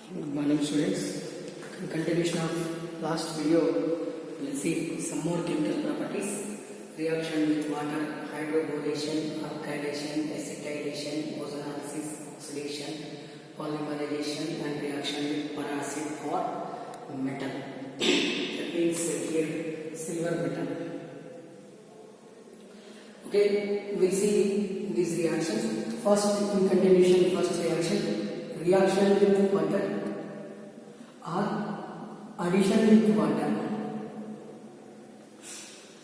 Good morning, students. In continuation of last video, we'll see some more chemical properties: reaction with water, hydrobolation, alkylation, acetylation, ozonolysis, oxidation, polymerization, and reaction with paracid or metal. That means here silver metal. Okay, we see these reactions. First, in continuation, first reaction with water or addition with water.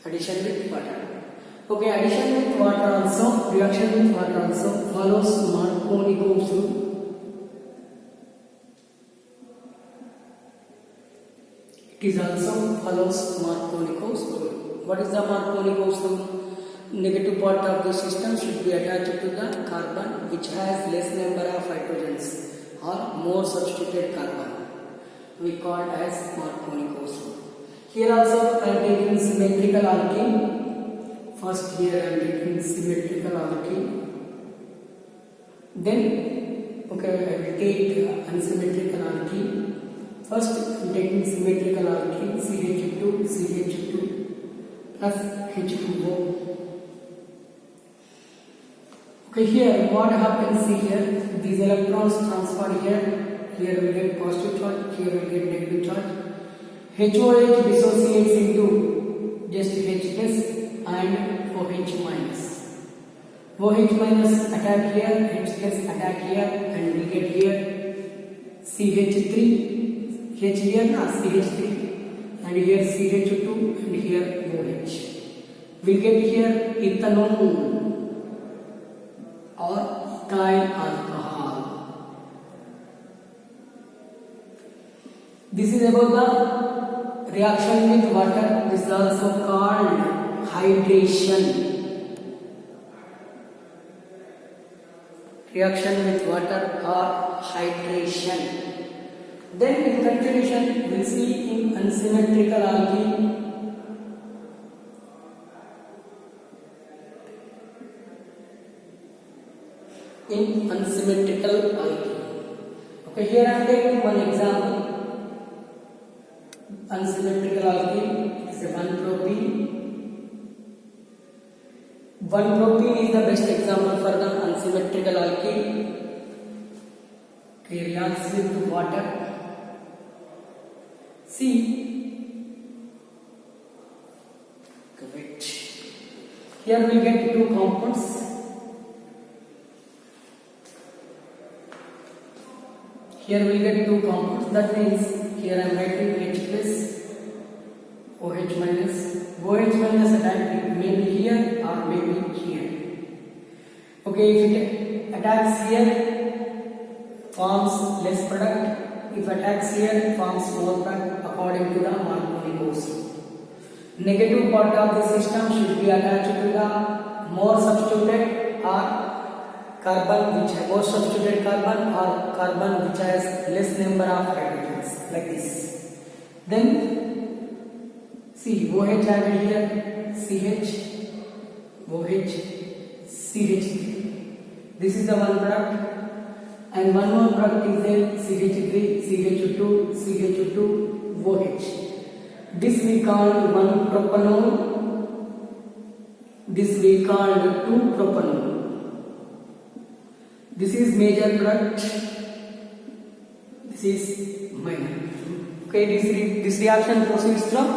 Addition with water. Okay, addition with water also, reaction with water also follows Marconi-Combs rule. It is also follows Marconi-Combs rule. What is the Marconi-Combs rule? Negative part of the system should be attached to the carbon which has less number of hydrogens or more substituted carbon. We call as Marconi-Combs rule. Here also I am taking symmetrical alkene. First here I am taking symmetrical alkene. Then I will take unsymmetrical alkene. First I am taking symmetrical alkene CH2 plus H2O. Okay, here what happens here? These electrons transferred here. Here we get positive charge. Here we get negative charge. HOH dissociates into just H plus and OH minus. OH minus attack here, H plus attack here, and we get here CH3. H here na CH3, and here CH2, and here OH. We get here ethanol or ethyl alcohol. This is about the reaction with water. This is also called hydration. Reaction with water or hydration. Then in continuation we will see in unsymmetrical alkene. In unsymmetrical alkene. Okay, here I am taking one example. Unsymmetrical alkene is a 1-propene. 1-propene is the best example for the unsymmetrical alkene. Okay, reacts with water. See, wait. Here we get two compounds. Here we get two compounds. That means here I am writing H plus OH minus. OH minus attack may be here or may be here. Okay, if it attacks here, forms less product. If attacks here, forms more product according to the Marconi-Combs rule. Negative part of the system should be attached to the more substituted or carbon which has more substituted carbon or carbon which has less number of hydrogens, like this. Then see OH added here, CH, OH, CH3. This is the one product, and one more product is there, CH3, CH2, CH2, OH. This we call 1-propanol. This we call 2-propanol. This is major product. This is minor. Okay, this reaction proceeds through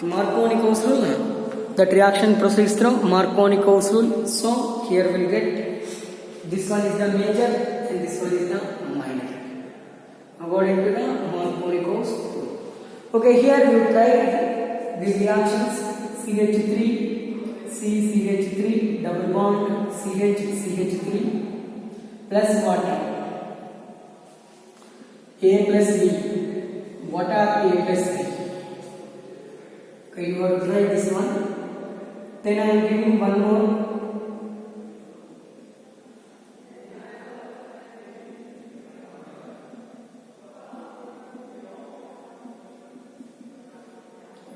Marconi-Combs rule. That reaction proceeds through Marconi-Combs rule. So here we get this one is the major and this one is the minor, according to the Marconi-Combs rule. Okay, here you try these reactions: CH3, CH3, double bond, CH3. Plus water, A plus B, water A plus B. Okay, you have to try this one. Then I am giving one more.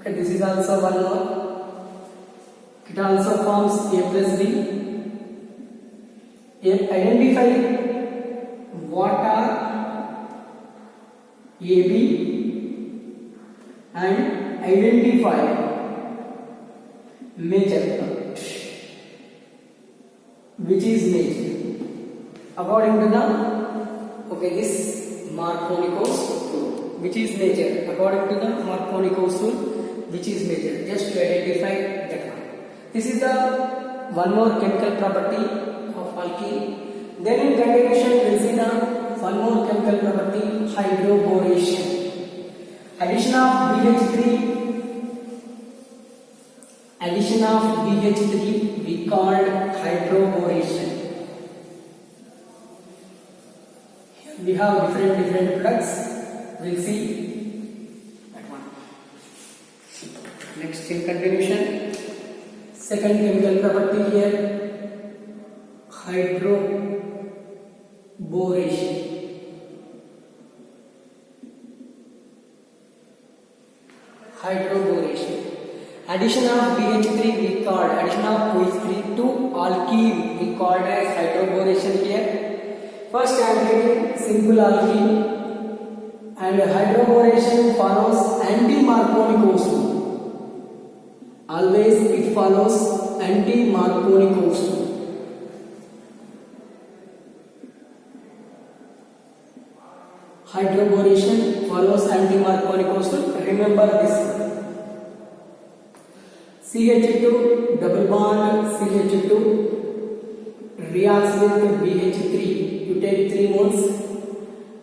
Okay, this is also one more. It also forms A plus B. Identify what are AB and identify major part, which is major according to the this Marconi-Kos rule, which is major according to the Marconi-Kos rule, which is major, just to identify that one. This is the one more chemical property of alkene. Then in continuation we will see the one more chemical property, hydroboration. Addition of BH3 we called hydroboration. Here we have different products. We will see that one. Next in continuation, second chemical property here, hydroboration. Addition of BH3 we called, addition of OH3 to alkene we called as hydroboration here. First I am taking simple alkene, and hydroboration follows anti-Marconi-Kos rule. Always it follows anti-Marconi-Kos rule. Hydroboration follows anti-Marconi-Kos rule. Remember this. CH2 double bond CH2 reacts with BH3. You take 3 moles,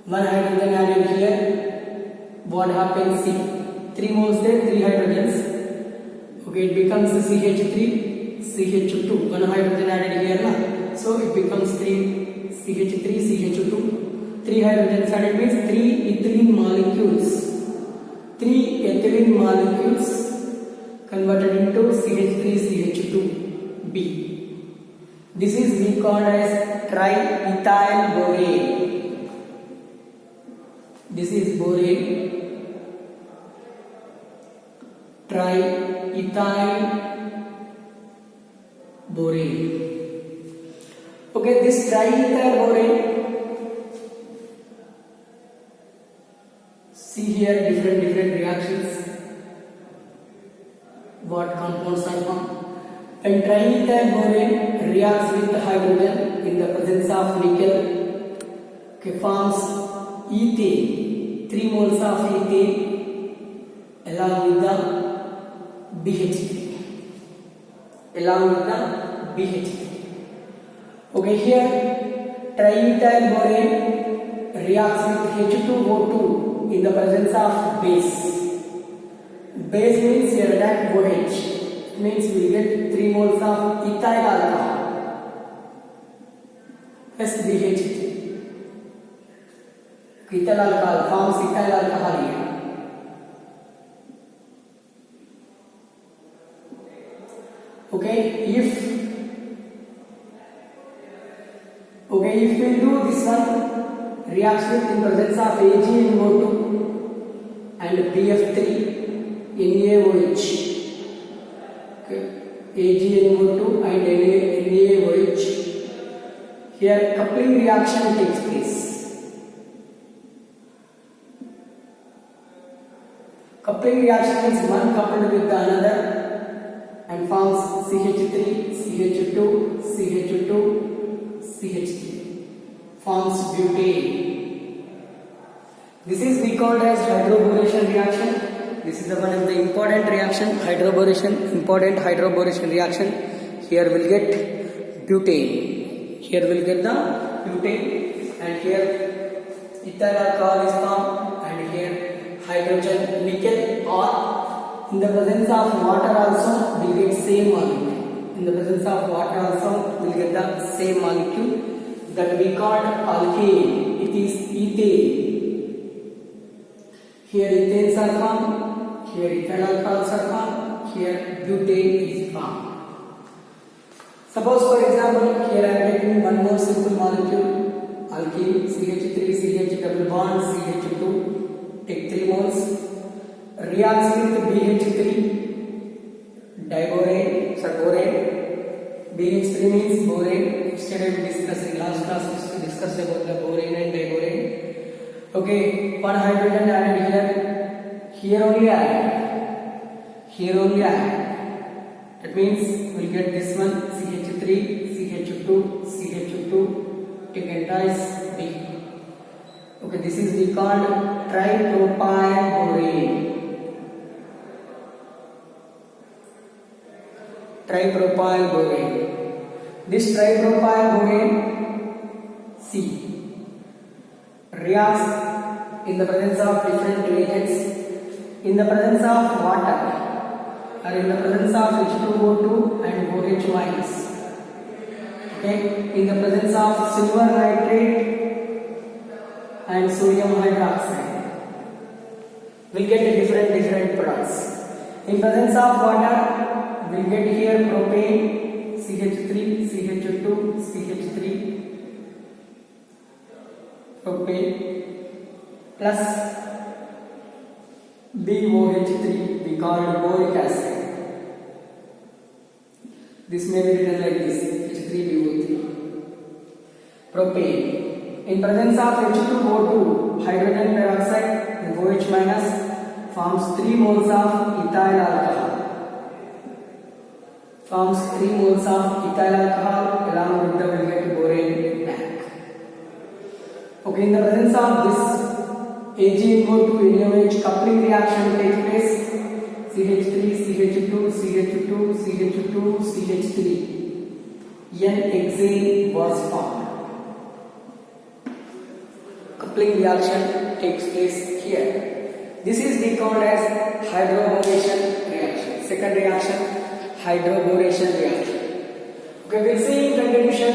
1 hydrogen added here. What happens? See, 3 moles there, 3 hydrogens. Okay, it becomes CH3, CH2. 1 hydrogen added here, na? So it becomes 3 CH3, CH2. 3 hydrogens added means 3 ethylene molecules. 3 ethylene molecules converted into CH3CH2B. This is we called as triethyl borane. This is borane. Triethyl borane. Okay, this triethyl borane. See here different reactions. What compounds are formed? When triethyl borane reacts with hydrogen in the presence of nickel, forms ethane, 3 moles of ethane along with the BH3. Okay, here triethyl borane reacts with H2O2 in the presence of base. Base means here attack OH. Means we get 3 moles of ethyl alcohol plus BH3. Ethyl alcohol forms ethyl alcohol here. Okay, if we do this one, reacts with in presence of AgNO2 and BF3 NaOH. Okay, AgNO2 and NaOH. Here coupling reaction takes place. Coupling reaction is one coupled with the another and forms CH3, CH2, CH2, CH3. Forms butane. This is we called as hydroboration reaction. This is the one of the important reaction, important hydroboration reaction. Here we'll get butane. Here we'll get the butane, and here ethyl alcohol is formed, and here hydrogen nickel, or in the presence of water also we'll get same molecule. In the presence of water also we'll get the same molecule that we called alkane. It is ethane. Here ethanes are formed. Here ethyl alcohols are formed. Here butane is formed. Suppose for example here I am taking one more simple molecule, alkene, CH3, CH double bond, CH2, take 3 moles, reacts with BH3, diborane, borane. BH3 means borane. Yesterday we discussed in last class, we discussed about the borane and diborane. Okay, one hydrogen added here. Here only add. Here only add. That means we'll get this one CH3, CH2, CH2. Take twice B. Okay, this is we called tripropyl borane. Tripropyl borane. This tripropyl borane C reacts in the presence of different reagents, in the presence of water or in the presence of H2O2 and OH minus. Okay, in the presence of silver nitrate and sodium hydroxide, we'll get different products. In presence of water, we'll get here propane, CH3, CH2, CH3, propane plus BOH3, we call boric acid. This may be written like this, H3BO3. Propane. In presence of H2O2, hydrogen peroxide, the OH minus forms 3 moles of ethyl alcohol. Forms 3 moles of ethyl alcohol along with the we get borane back. Okay, in the presence of this AgNO2 NaOH coupling reaction takes place. CH3, CH2, CH2, CH2, CH3. N-hexane was formed. Coupling reaction takes place here. This is called as hydroboration reaction. Second reaction, hydroboration reaction. Okay, we'll see in contribution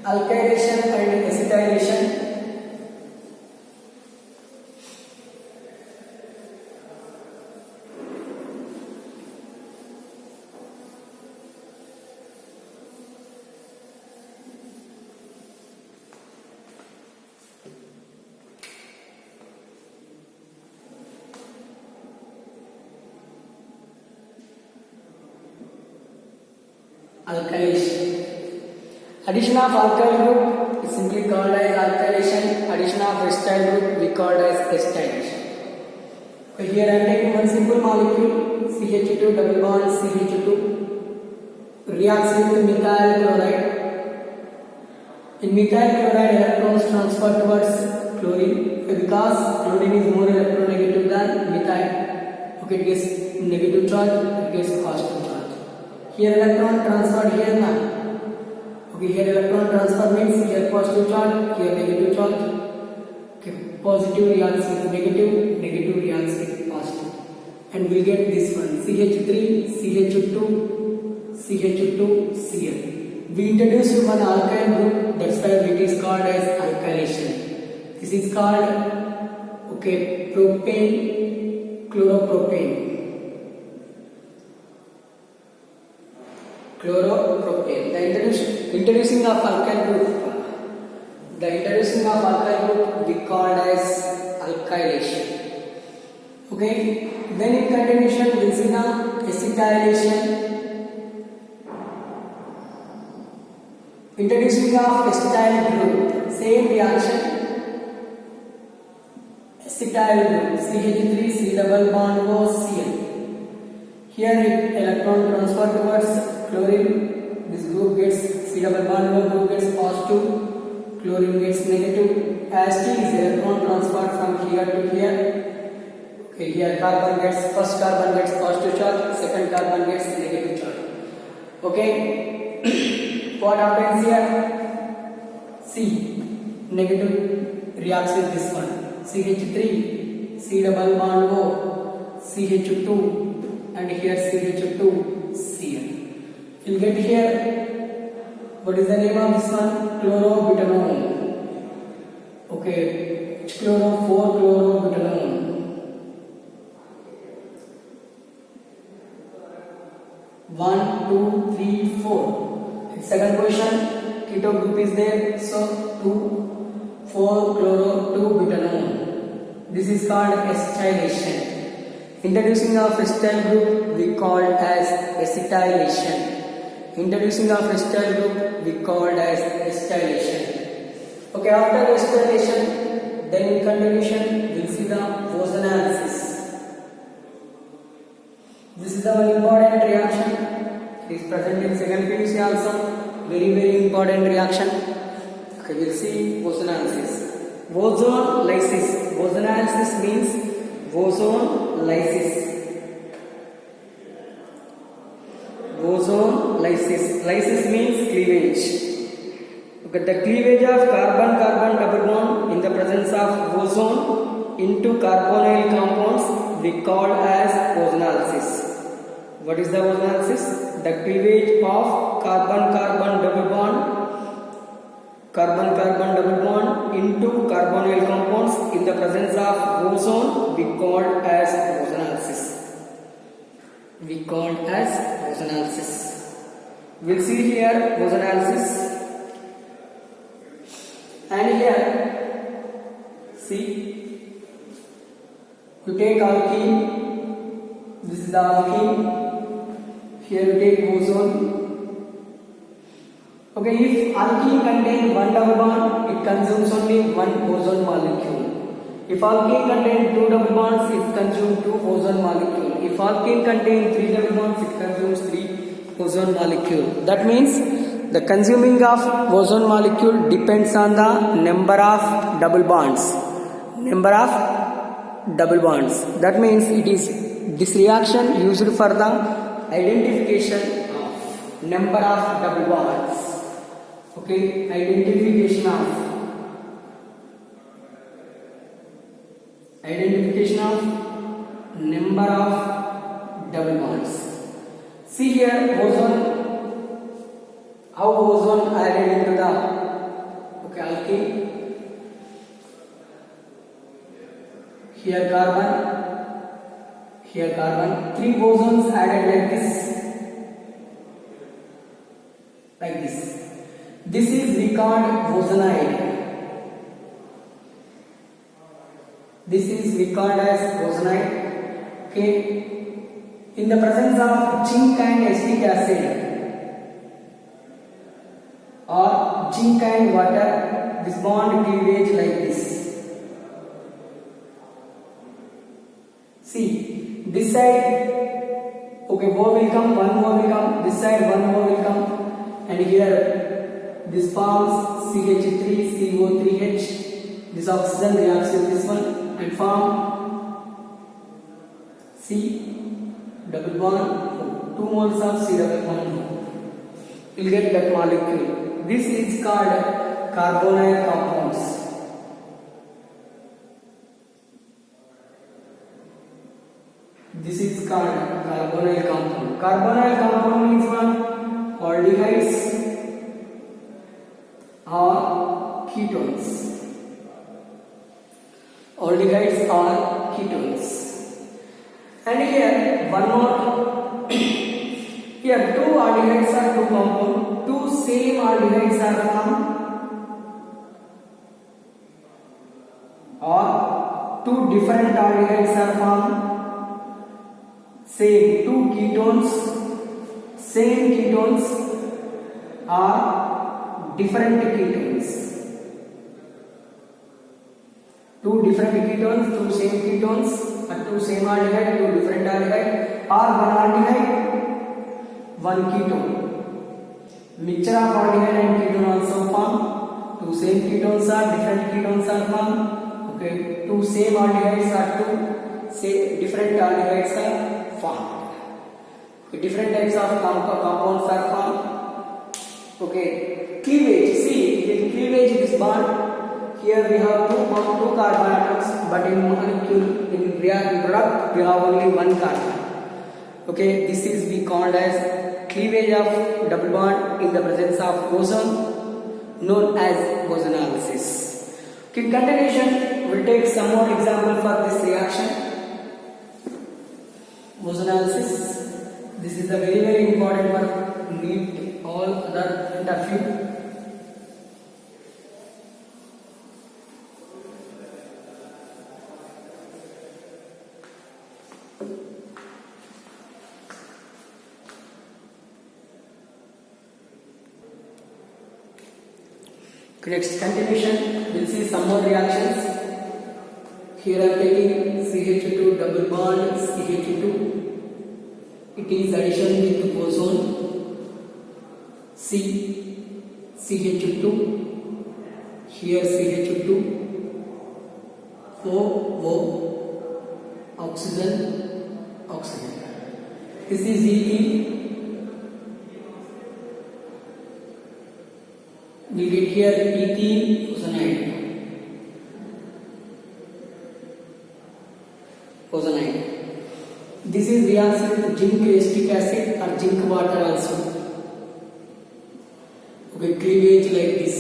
alkylation and acetylation. Alkylation. Addition of alkyl group is simply called as alkylation. Addition of acetyl group we called as acetylation. So here I am taking one simple molecule CH2 double bond CH2 reacts with methyl chloride. In methyl chloride electrons transfer towards chlorine because chlorine is more electronegative than methyl. Okay, it gets negative charge, it gets positive charge. Here electron transferred here now. Okay, here electron transfer means here positive charge, here negative charge. Okay, positive reacts with negative, negative reacts with positive. And we'll get this one CH3, CH2, CH2, Cl. We introduced one alkyl group, that's why it is called as alkylation. This is called propane, chloropropane. Chloropropane. The introducing of alkyl group. The introducing of alkyl group we called as alkylation. Okay. Then in continuation we'll see now acetylation. Introducing of acetyl group. Same reaction. Acetyl group CH3 C double bond O Cl. Here electron transfer towards chlorine. This group gets C double bond O group gets positive, chlorine gets negative. As T is electron transferred from here to here. Okay, here carbon gets first carbon gets positive charge, second carbon gets negative charge. Okay, what happens here? C negative reacts with this one. CH3 C double bond O CH2 and here CH2 Cl. You'll get here, what is the name of this one? Chlorobutanone. Okay, H-chloro 4-chlorobutanone. One, two, three, four. Second question, keto group is there, so 2,4-chloro-2-butanone. This is called acetylation. Introducing of acetyl group we called as acetylation. Introducing of acetyl group we called as acetylation. Okay, after acetylation Then in continuation, we'll see the Bose analysis. This is the one important reaction. It is present in second PUC also. Very important reaction. Okay, we'll see Bose analysis. Boson lysis. Bose analysis means boson lysis. Boson lysis. Lysis means cleavage. Okay, the cleavage of carbon-carbon double bond in the presence of boson into carbonyl compounds we call as bosonolysis. What is the bosonolysis? The cleavage of carbon-carbon double bond into carbonyl compounds in the presence of boson we called as bosonolysis. We'll see here bosonolysis. And here, see, you take alkene, this is the alkene, here you take boson. Okay, if alkene contains one double bond, it consumes only one boson molecule. If alkene contains two double bonds, it consumes two boson molecule. If alkene contains three double bonds, it consumes three boson molecule. That means the consuming of boson molecule depends on the number of double bonds. That means it is this reaction used for the identification of number of double bonds. Okay, identification of number of double bonds. See here boson. How boson added into the alkene? Here carbon. Three bosons added like this. This is we called bosonide. This is we called as bosonide. Okay. In the presence of zinc and acetic acid or zinc and water, this bond cleavage like this. See, this side, okay, more will come, one more will come, this side one more will come, and here this forms CH3CO3H, this oxygen reacts with this one and form C double bond, 2 moles of C double bond. You'll get that molecule. This is called carbonyl compounds. This is called carbonyl compound. Carbonyl compound means what? Aldehydes or ketones. And here one more. Here two aldehydes are two compound. Two same aldehydes are formed, or two different aldehydes are formed. Same two ketones, same ketones or different ketones. Two different ketones, two same ketones, or two same aldehyde, two different aldehyde, or one aldehyde, one ketone. Mixture of aldehyde and ketone also formed. Two same ketones or different ketones are formed. Okay, two same aldehydes or two say different aldehydes are formed. Okay, different types of compounds are formed. Okay, cleavage. See, in cleavage this bond, here we have two carbon atoms, but in molecule, in product we have only one carbon. Okay, this is we called as cleavage of double bond in the presence of boson, known as bosonolysis. Okay, in continuation, we will take some more example for this reaction. Bosonolysis. This is a very important one. Need all other point of view. Next continuation, we'll see some more reactions. Here I am taking CH2 double bond CH2. It is addition with boson CH2. Here CH2 O oxygen. This is ethene. We get here ethene ozonide. This is reaction with zinc acetic acid or zinc water also. Okay, cleavage like this.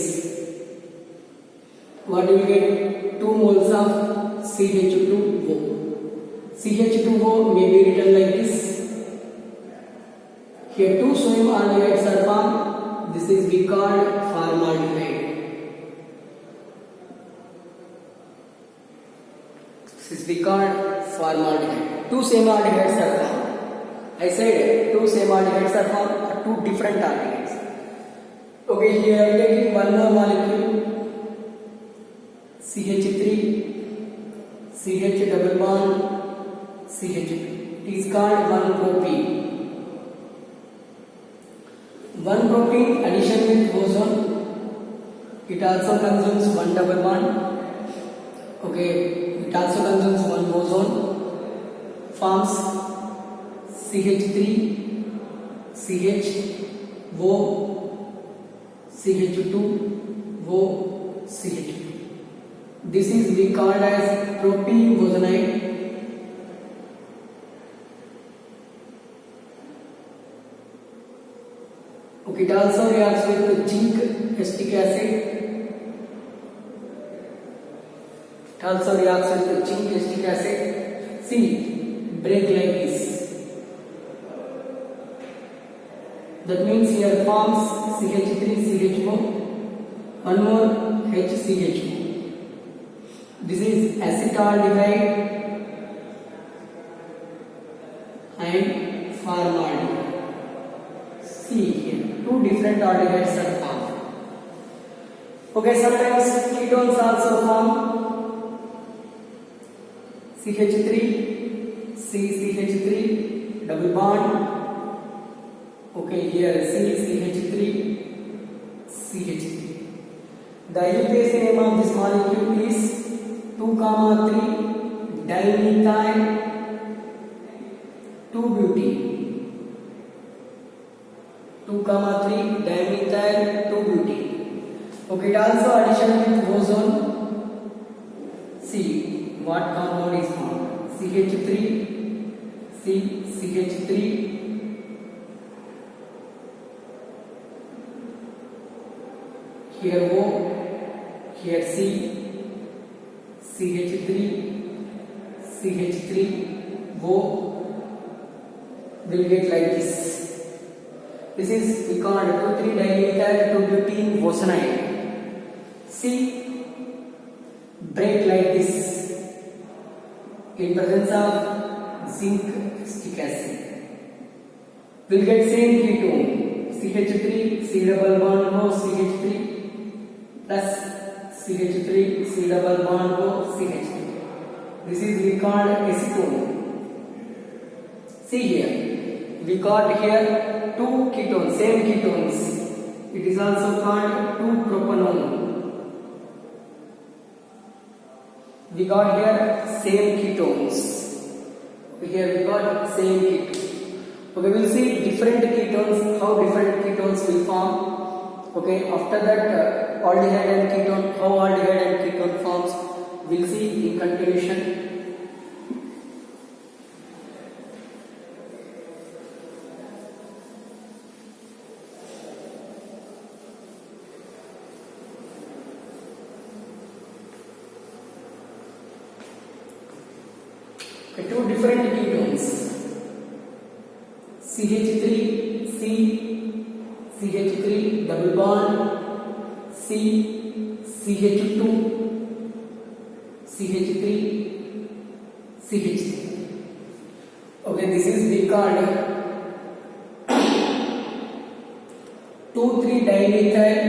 What do we get? 2 moles of CH2O. CH2O may be written like this. Here 2 sodium aldehydes are formed. This is we called formaldehyde. This is we called formaldehyde. 2 same aldehydes are formed. I said 2 same aldehydes are formed, 2 different aldehydes. Okay, here I am taking one more molecule. CH3, CH double bond, CH2. It is called 1-propene. 1-propene addition with boson. It also consumes 1 double bond. Okay, it also consumes 1 boson. Forms CH3, CH, O, CH2, O, CH2. This is we called as propene bosonide. Okay, it also reacts with zinc acetic acid. It also reacts with zinc acetic acid. See, break like this. That means here forms CH3CHO, one more HCHO. This is acetaldehyde and formaldehyde. See here, 2 different aldehydes are formed. Okay, sometimes ketones also form. CH3, CH3, double bond. Okay, here CH3, CH3. The IUPAC name of this molecule is 2,3 dimethyl 2-butene. 2,3 dimethyl 2-butene. Okay, it also addition with boson. See what compound is formed. CH3, CH3. Here O, here C, CH3, CH3, O will get like this. This is we called 2,3-dimethyl 2-butene bosonide. See, break like this in presence of zinc acetic acid. We'll get same ketone CH3 C double bond O CH3 plus CH3 C double bond O CH3. This is we called acetone. See here, we got here 2 ketones, same ketones. It is also called 2-propanone. We got here same ketones. Here we got same ketone. Okay, we will see different ketones, how different ketones will form. Okay, after that aldehyde and ketone, how aldehyde and ketone forms, we will see in continuation. Okay, 2 different ketones. CH3, CH3 double bond, CH2, CH3, CH3. Okay, this is we called 2,3-dimethyl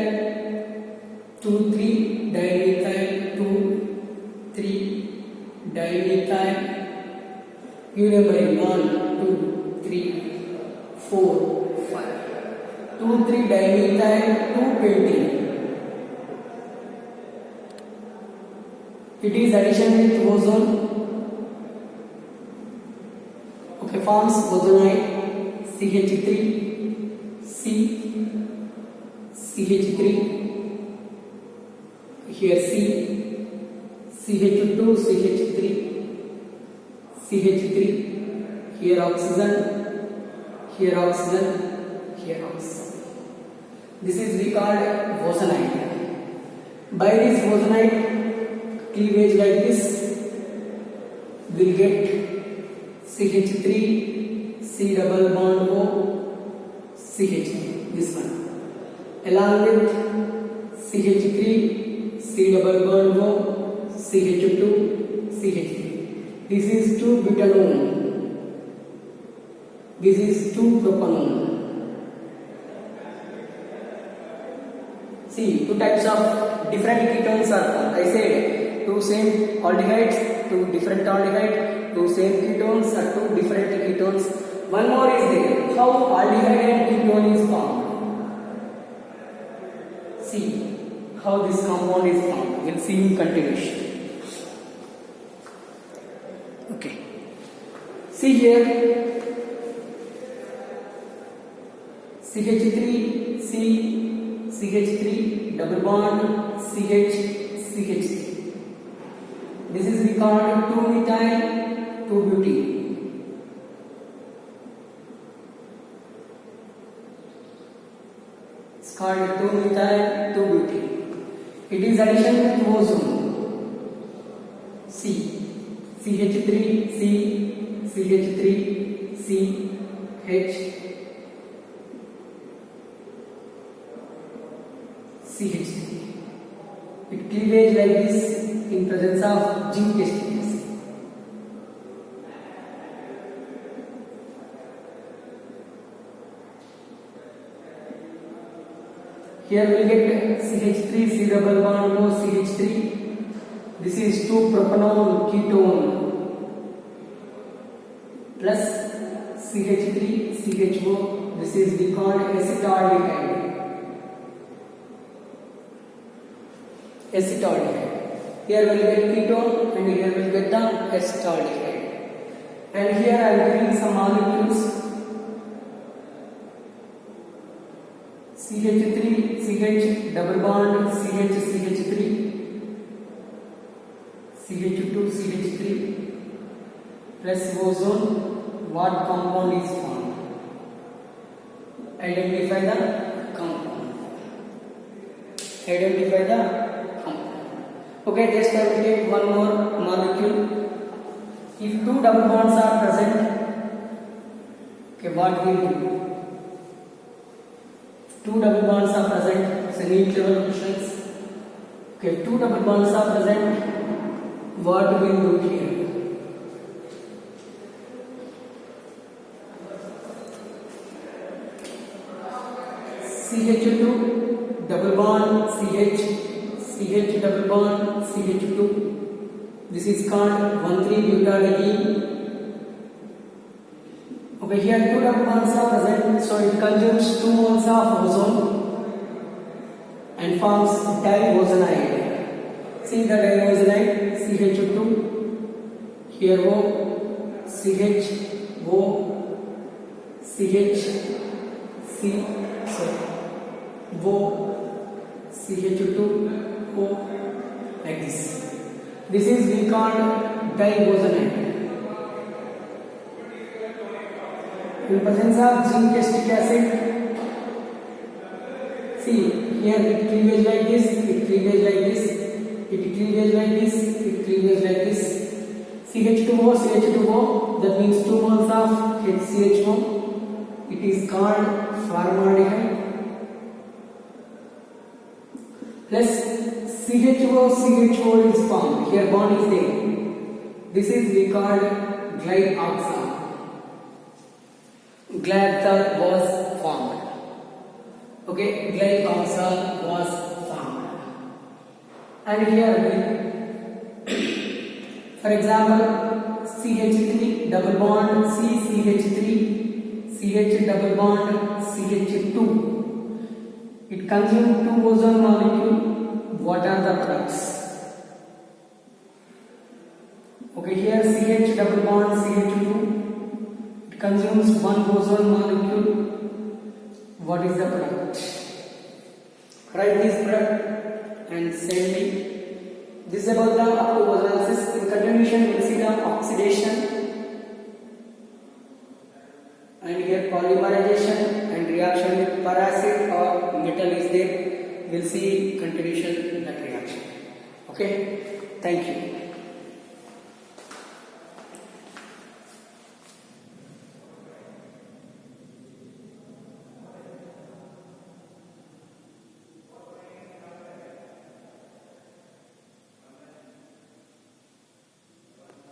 2,3-dimethyl 2,3 dimethyl, you numbering 1, 2, 3, 4, 5. 2, 3 dimethyl 2-pentene. It is addition with ozone. Okay, forms ozonide CH3, C, CH3, here C, CH2, CH3, CH3, here oxygen, here oxygen, here oxygen. This is we called ozonide. By this ozonide cleavage like this, will get CH3, C double bond O, CH3, this one, along with CH3, C double bond O, CH2, CH3. This is 2-butanone. This is 2-propanone. See, two types of different ketones are formed. I said two same aldehydes, two different aldehydes, two same ketones are two different ketones. One more is there. How aldehyde and ketone is formed? See how this compound is formed. We'll see in continuation. Okay. See here, CH3, C, CH3, double bond, CH, CH3. This is we called 2-methyl 2-butene. It's called 2-methyl 2-butene. It is addition with ozone. C, CH3, C, CH3, C, H, CH3. It cleavage like this in presence of zinc testicles. Here we get CH3, C double bond O, CH3. This is 2-propanone ketone plus CH3, CHO. This is we called acetaldehyde. Acetaldehyde. Here we will get ketone and here we will get the acetaldehyde. And here I am giving some molecules. CH3, CH double bond, CH, CH3, CH2, CH3 plus ozone. What compound is formed? Identify the compound. Identify the compound. Okay, just I will take one more molecule. If 2 double bonds are present, okay, what will do? 2 double bonds are present. It's a neat level questions. Okay, 2 double bonds are present. What will do here? CH2 double bond CH, CH double bond CH2. This is called 1,3-butadiene. Okay, here 2 double bonds are present, so it consumes 2 moles of ozone and forms diozonide. See the diozonide, CH2, here O, CH, O, CH, C, sorry, O, CH2, O, like this. This is we called diozonide. In presence of zinc acetic acid, see here it cleavage like this, it cleavage like this, it cleavage like this, it cleavage like this. CH2O, CH2O, that means 2 moles of HCHO. It is called formaldehyde. Plus CHO, CHO is formed. Here bond is there. This is we called glyoxal. Glyoxal was formed. Okay, glyoxal was formed. And here we For example, CH3 double bond CCH3, CH double bond CH2. It consumes 2 ozone molecule. What are the products? Okay, here CH double bond CH2. It consumes 1 ozone molecule. What is the product? Write this product and send me. This is about the ozonolysis. In continuation, we will see the oxidation and here polymerization and reaction with peracid or metal is there. We will see continuation in that reaction. Okay, thank you.